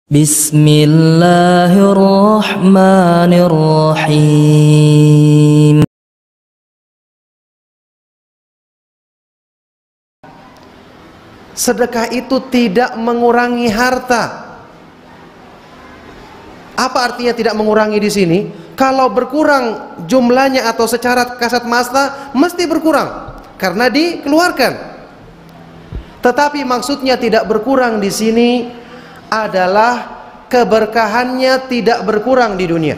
Bismillahirrahmanirrahim. Sedekah itu tidak mengurangi harta. Apa artinya tidak mengurangi di sini? Kalau berkurang jumlahnya atau secara kasat mata mesti berkurang karena dikeluarkan. Tetapi maksudnya tidak berkurang di sini adalah keberkahannya tidak berkurang di dunia,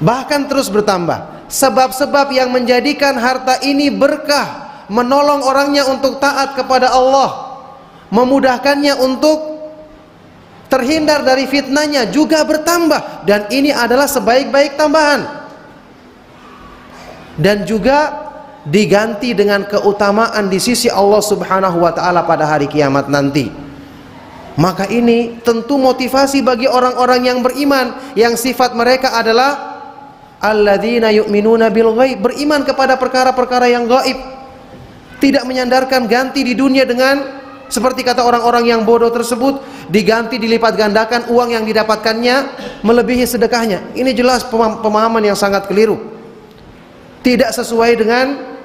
bahkan terus bertambah. Sebab-sebab yang menjadikan harta ini berkah, menolong orangnya untuk taat kepada Allah, memudahkannya untuk terhindar dari fitnahnya juga bertambah. Dan ini adalah sebaik-baik tambahan. Dan juga diganti dengan keutamaan di sisi Allah Subhanahu wa ta'ala pada hari kiamat nanti. Maka ini tentu motivasi bagi orang-orang yang beriman, yang sifat mereka adalah alladzina yu'minuna bil ghaib, beriman kepada perkara-perkara yang gaib, tidak menyandarkan ganti di dunia dengan seperti kata orang-orang yang bodoh tersebut, diganti dilipat gandakan uang yang didapatkannya melebihi sedekahnya. Ini jelas pemahaman yang sangat keliru, tidak sesuai dengan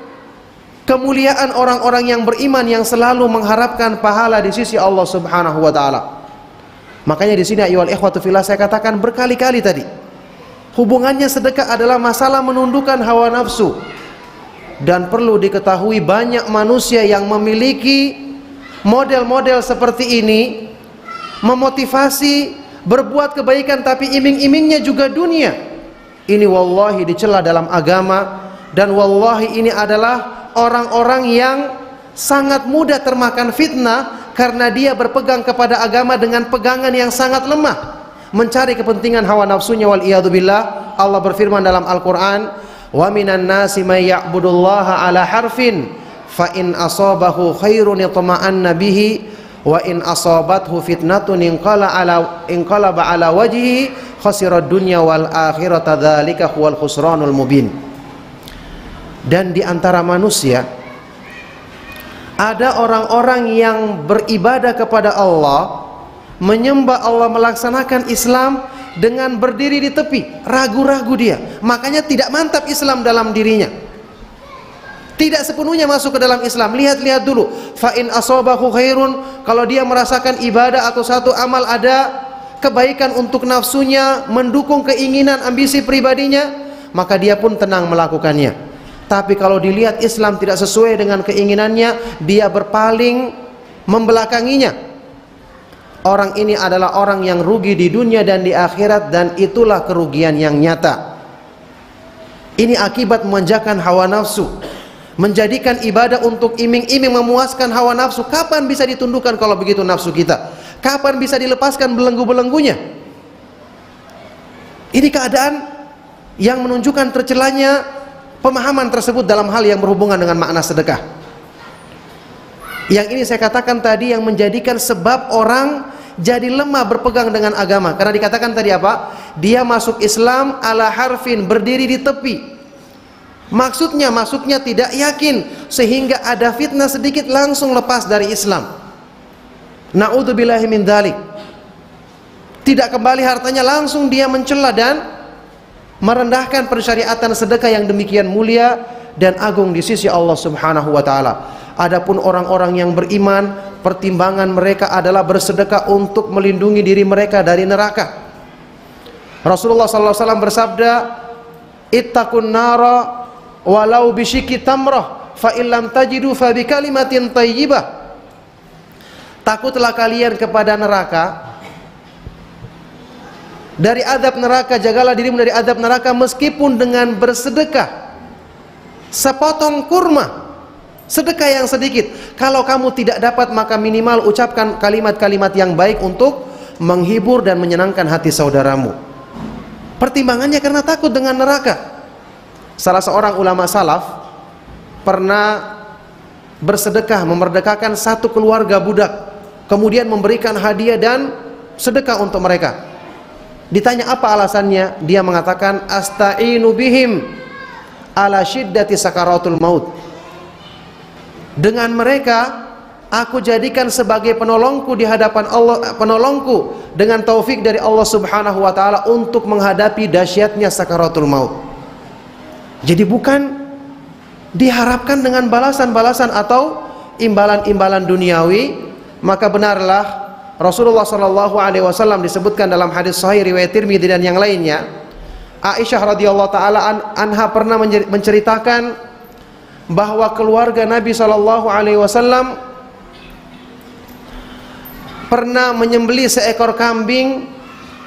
kemuliaan orang-orang yang beriman yang selalu mengharapkan pahala di sisi Allah Subhanahu wa taala. Makanya di sini ayyuhal ikhwatu fillah saya katakan berkali-kali tadi, hubungannya sedekah adalah masalah menundukkan hawa nafsu. Dan perlu diketahui banyak manusia yang memiliki model-model seperti ini, memotivasi berbuat kebaikan tapi iming-imingnya juga dunia. Ini wallahi dicela dalam agama, dan wallahi ini adalah orang-orang yang sangat mudah termakan fitnah karena dia berpegang kepada agama dengan pegangan yang sangat lemah, mencari kepentingan hawa nafsunya. Wal iyadu billah. Allah berfirman dalam Al-Qur'an, wa minan nasi may ya'budullaha ala harfin fa in asabahu khairun yatma'anna bihi wa in asabathu fitnatun inqalaba ala wajhihi khasirad dunya wal akhirata dzalika huwal khusranul mubin. Dan di antara manusia ada orang-orang yang beribadah kepada Allah, menyembah Allah, melaksanakan Islam dengan berdiri di tepi, ragu-ragu dia. Makanya tidak mantap Islam dalam dirinya, tidak sepenuhnya masuk ke dalam Islam. Lihat-lihat dulu, fa in asabahu khairun, kalau dia merasakan ibadah atau satu amal ada kebaikan untuk nafsunya, mendukung keinginan ambisi pribadinya, maka dia pun tenang melakukannya. Tapi kalau dilihat Islam tidak sesuai dengan keinginannya, dia berpaling, membelakanginya. Orang ini adalah orang yang rugi di dunia dan di akhirat, dan itulah kerugian yang nyata. Ini akibat memanjakan hawa nafsu, menjadikan ibadah untuk iming-iming memuaskan hawa nafsu. Kapan bisa ditundukkan kalau begitu nafsu kita? Kapan bisa dilepaskan belenggu-belenggunya? Ini keadaan yang menunjukkan tercelanya pemahaman tersebut dalam hal yang berhubungan dengan makna sedekah. Yang ini saya katakan tadi yang menjadikan sebab orang jadi lemah berpegang dengan agama. Karena dikatakan tadi apa? Dia masuk Islam ala harfin, berdiri di tepi. Maksudnya masuknya tidak yakin, sehingga ada fitnah sedikit langsung lepas dari Islam. Na'udzubillahi min dzalik. Tidak kembali hartanya, langsung dia mencela dan merendahkan persyariatan sedekah yang demikian mulia dan agung di sisi Allah Subhanahu wa taala. Adapun orang-orang yang beriman, pertimbangan mereka adalah bersedekah untuk melindungi diri mereka dari neraka. Rasulullah sallallahu alaihi wasallam bersabda, ittaqun nara walau bisyiki tamrah fa illam tajidu fa bi kalimatin thayyibah. Takutlah kalian kepada neraka, dari azab neraka, jagalah dirimu dari azab neraka meskipun dengan bersedekah sepotong kurma, sedekah yang sedikit. Kalau kamu tidak dapat, maka minimal ucapkan kalimat-kalimat yang baik untuk menghibur dan menyenangkan hati saudaramu. Pertimbangannya karena takut dengan neraka. Salah seorang ulama salaf pernah bersedekah memerdekakan satu keluarga budak, kemudian memberikan hadiah dan sedekah untuk mereka. Ditanya apa alasannya, dia mengatakan asta'inu bihim ala syiddati sakaratul maut. Dengan mereka aku jadikan sebagai penolongku di hadapan Allah, penolongku dengan taufik dari Allah Subhanahu wa taala untuk menghadapi dahsyatnya sakaratul maut. Jadi bukan diharapkan dengan balasan-balasan atau imbalan-imbalan duniawi, maka benarlah Rasulullah sallallahu alaihi wasallam disebutkan dalam hadis sahih riwayat Tirmidzi dan yang lainnya, Aisyah radhiyallahu taala anha pernah menceritakan bahwa keluarga Nabi sallallahu alaihi wasallam pernah menyembelih seekor kambing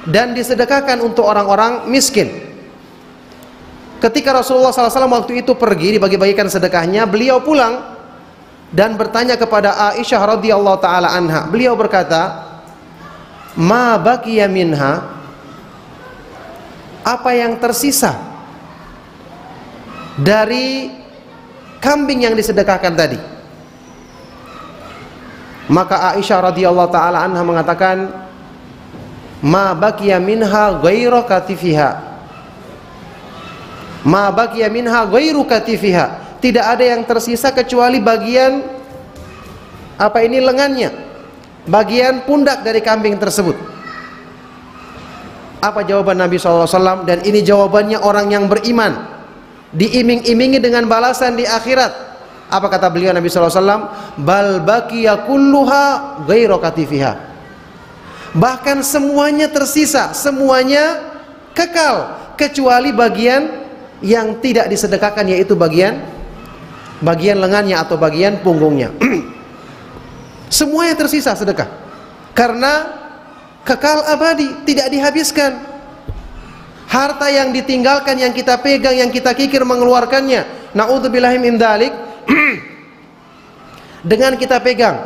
dan disedekahkan untuk orang-orang miskin. Ketika Rasulullah SAW waktu itu pergi dibagi-bagikan sedekahnya, beliau pulang dan bertanya kepada Aisyah radhiyallahu taala anha. Beliau berkata, "Ma baqiya minha?" Apa yang tersisa dari kambing yang disedekahkan tadi? Maka Aisyah radhiyallahu taala anha mengatakan, "Ma baqiya minha ghairu katifiha." Ma baqiya minha ghairu katifiha. Tidak ada yang tersisa kecuali bagian lengannya, bagian pundak dari kambing tersebut. Apa jawaban Nabi SAW? Dan ini jawabannya orang yang beriman, diiming-imingi dengan balasan di akhirat. Apa kata beliau Nabi SAW? Bal baqiya kulluha ghairu katifiha. Bahkan semuanya tersisa, semuanya kekal, kecuali bagian yang tidak disedekahkan, yaitu bagian lengannya atau bagian punggungnya. Semuanya tersisa sedekah, karena kekal abadi, tidak dihabiskan. Harta yang ditinggalkan, yang kita pegang, yang kita kikir mengeluarkannya, na'udzubillahi min dzalik, dengan kita pegang,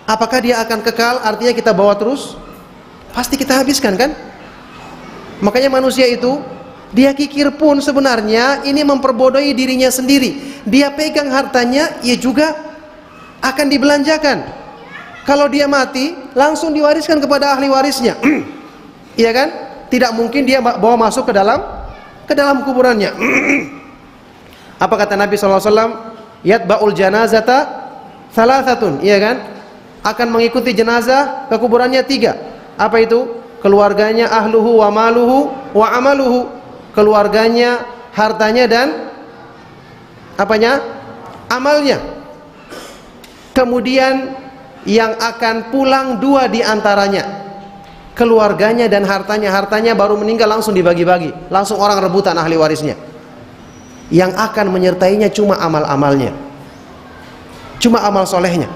apakah dia akan kekal? Artinya kita bawa terus? Pasti kita habiskan, kan? Makanya manusia itu, dia kikir pun sebenarnya ini memperbodohi dirinya sendiri. Dia pegang hartanya, ia juga akan dibelanjakan. Kalau dia mati, langsung diwariskan kepada ahli warisnya. Iya kan? Tidak mungkin dia bawa masuk ke dalam kuburannya. Apa kata Nabi SAW? Yatba'ul janazata salasatun, iya kan? Akan mengikuti jenazah ke kuburannya 3. Apa itu? Keluarganya, ahluhu wa maluhu wa amaluhu. Keluarganya, hartanya, dan apanya? Amalnya. Kemudian yang akan pulang 2 di antaranya, keluarganya dan hartanya. Hartanya baru meninggal langsung dibagi-bagi, langsung orang rebutan ahli warisnya. Yang akan menyertainya cuma amal-amalnya, cuma amal solehnya.